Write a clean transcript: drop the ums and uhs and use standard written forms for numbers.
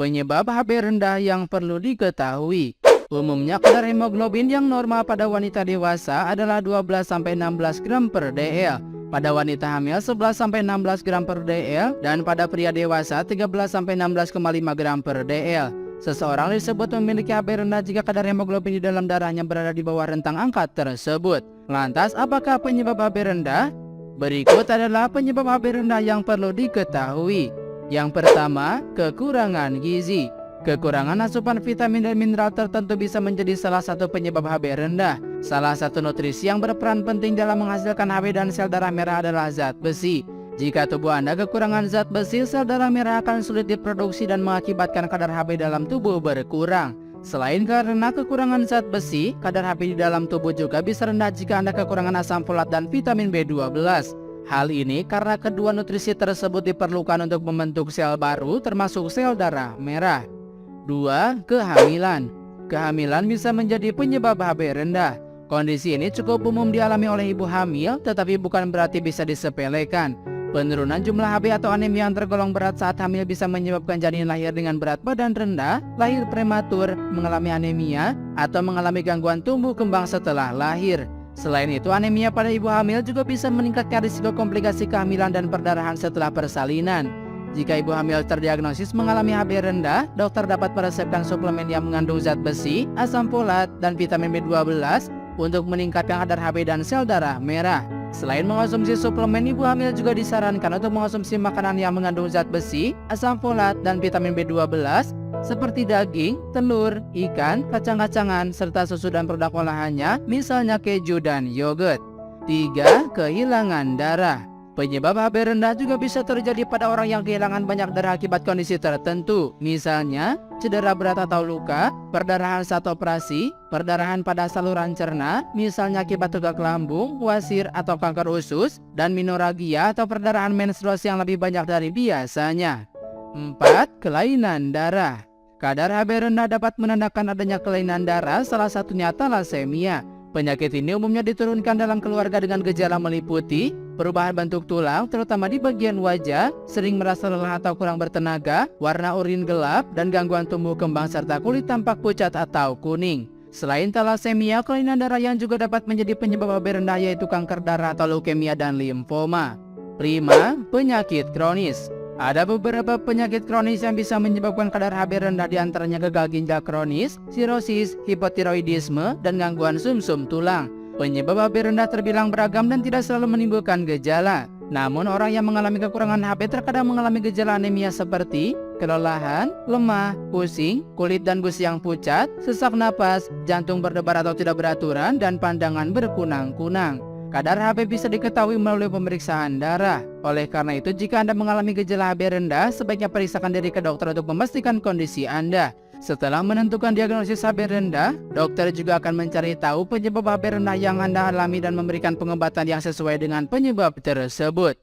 Penyebab HB rendah yang perlu diketahui. Umumnya kadar hemoglobin yang normal pada wanita dewasa adalah 12-16 gram per dl. Pada wanita hamil 11-16 gram per dl dan pada pria dewasa 13-16,5 gram per dl. Seseorang disebut memiliki HB rendah jika kadar hemoglobin di dalam darahnya berada di bawah rentang angka tersebut. Lantas, apakah penyebab HB rendah? Berikut adalah penyebab HB rendah yang perlu diketahui. Yang pertama, kekurangan gizi. Kekurangan asupan vitamin dan mineral tertentu bisa menjadi salah satu penyebab HB rendah. Salah satu nutrisi yang berperan penting dalam menghasilkan HB dan sel darah merah adalah zat besi. Jika tubuh Anda kekurangan zat besi, sel darah merah akan sulit diproduksi dan mengakibatkan kadar HB dalam tubuh berkurang. Selain karena kekurangan zat besi, kadar HB di dalam tubuh juga bisa rendah jika Anda kekurangan asam folat dan vitamin B12. Hal ini karena kedua nutrisi tersebut diperlukan untuk membentuk sel baru termasuk sel darah merah. 2. Kehamilan. Kehamilan bisa menjadi penyebab HB rendah. Kondisi ini cukup umum dialami oleh ibu hamil, tetapi bukan berarti bisa disepelekan. Penurunan jumlah HB atau anemia yang tergolong berat saat hamil bisa menyebabkan janin lahir dengan berat badan rendah, lahir prematur, mengalami anemia, atau mengalami gangguan tumbuh kembang setelah lahir. Selain itu, anemia pada ibu hamil juga bisa meningkatkan risiko komplikasi kehamilan dan perdarahan setelah persalinan. Jika ibu hamil terdiagnosis mengalami HB rendah, dokter dapat meresepkan suplemen yang mengandung zat besi, asam folat, dan vitamin B12 untuk meningkatkan kadar HB dan sel darah merah. Selain mengonsumsi suplemen, ibu hamil juga disarankan untuk mengonsumsi makanan yang mengandung zat besi, asam folat, dan vitamin B12 seperti daging, telur, ikan, kacang-kacangan, serta susu dan produk olahannya, misalnya keju dan yogurt. 3. Kehilangan darah. Penyebab HB rendah juga bisa terjadi pada orang yang kehilangan banyak darah akibat kondisi tertentu, misalnya cedera berat atau luka, perdarahan saat operasi, perdarahan pada saluran cerna, misalnya akibat tegak lambung, wasir atau kanker usus, dan menorrhagia atau perdarahan menstruasi yang lebih banyak dari biasanya. 4. Kelainan darah. Kadar HB rendah dapat menandakan adanya kelainan darah, salah satunya talasemia. Penyakit ini umumnya diturunkan dalam keluarga dengan gejala meliputi perubahan bentuk tulang, terutama di bagian wajah, sering merasa lelah atau kurang bertenaga, warna urin gelap, dan gangguan tumbuh kembang serta kulit tampak pucat atau kuning. Selain talasemia, kelainan darah yang juga dapat menjadi penyebab HB rendah yaitu kanker darah atau leukemia dan limfoma. 5. Penyakit kronis. Ada beberapa penyakit kronis yang bisa menyebabkan kadar HB rendah, diantaranya gagal ginjal kronis, sirosis, hipotiroidisme, dan gangguan sumsum tulang. Penyebab HB rendah terbilang beragam dan tidak selalu menimbulkan gejala. Namun orang yang mengalami kekurangan HB terkadang mengalami gejala anemia seperti kelelahan, lemah, pusing, kulit dan gusi yang pucat, sesak napas, jantung berdebar atau tidak beraturan, dan pandangan berkunang-kunang. Kadar HB bisa diketahui melalui pemeriksaan darah. Oleh karena itu, jika Anda mengalami gejala HB rendah, sebaiknya periksakan diri ke dokter untuk memastikan kondisi Anda. Setelah menentukan diagnosis HB rendah, dokter juga akan mencari tahu penyebab HB rendah yang Anda alami dan memberikan pengobatan yang sesuai dengan penyebab tersebut.